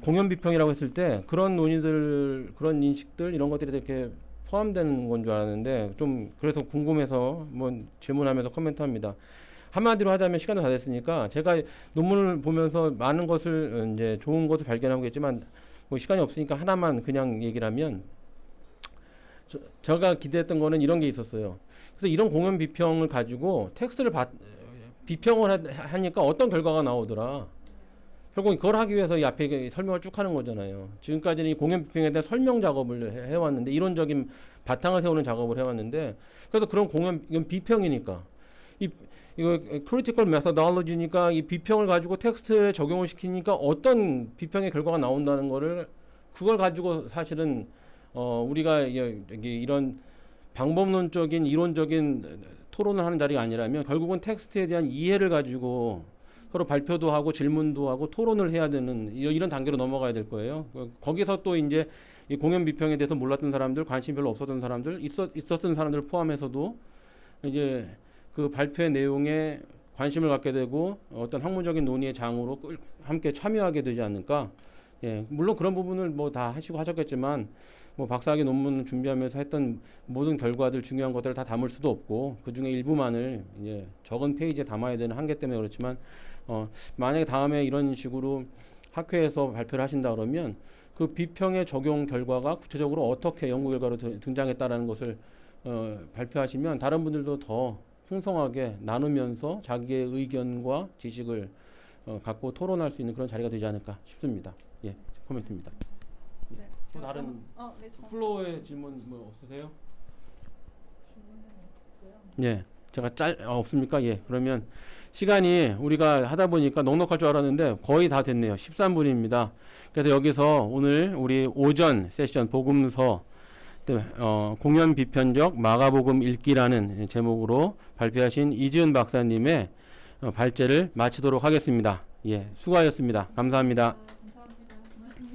공연 비평이라고 했을 때 그런 논의들 그런 인식들 이런 것들이 이렇게 포함되는 건 줄 알았는데 좀 그래서 궁금해서 뭐 질문하면서 코멘트합니다. 한마디로 하자면 시간도 다 됐으니까 제가 논문을 보면서 많은 것을 이제 좋은 것을 발견하겠지만 뭐 시간이 없으니까 하나만 그냥 얘기를 하면 제가 기대했던 거는 이런 게 있었어요. 그래서 이런 공연 비평을 가지고 텍스트를 비평을 하니까 어떤 결과가 나오더라. 결국 그걸 하기 위해서 이 앞에 설명을 쭉 하는 거잖아요. 지금까지는 이 공연 비평에 대한 설명 작업을 해왔는데 이론적인 바탕을 세우는 작업을 해왔는데 그래서 그런 이건 비평이니까 이거 critical methodology니까 이 비평을 가지고 텍스트에 적용을 시키니까 어떤 비평의 결과가 나온다는 거를 그걸 가지고 사실은 우리가 이런 방법론적인 이론적인 토론을 하는 자리가 아니라면 결국은 텍스트에 대한 이해를 가지고 서로 발표도 하고 질문도 하고 토론을 해야 되는 이런 단계로 넘어가야 될 거예요. 거기서 또 이제 이 공연 비평에 대해서 몰랐던 사람들, 관심 별로 없었던 사람들, 있었던 사람들 포함해서도 이제 그 발표의 내용에 관심을 갖게 되고 어떤 학문적인 논의의 장으로 함께 참여하게 되지 않을까. 예, 물론 그런 부분을 뭐 다 하시고 하셨겠지만 뭐 박사학위 논문 준비하면서 했던 모든 결과들 중요한 것들을 다 담을 수도 없고 그 중에 일부만을 이제 적은 페이지에 담아야 되는 한계 때문에 그렇지만 만약에 다음에 이런 식으로 학회에서 발표를 하신다 그러면 그 비평의 적용 결과가 구체적으로 어떻게 연구 결과로 등장했다라는 것을 발표하시면 다른 분들도 더 풍성하게 나누면서 자기의 의견과 지식을 갖고 토론할 수 있는 그런 자리가 되지 않을까 싶습니다. 예, 코멘트입니다. 네, 또 다른 네, 플로어의 질문 뭐 없으세요? 질문은 없고요. 예, 제가 없습니까? 예, 그러면 시간이 우리가 하다 보니까 넉넉할 줄 알았는데 거의 다 됐네요. 13분입니다. 그래서 여기서 오늘 우리 오전 세션 복음서 공연 비편적 마가복음 읽기라는 제목으로 발표하신 이지은 박사님의 발제를 마치도록 하겠습니다. 예, 수고하셨습니다. 감사합니다.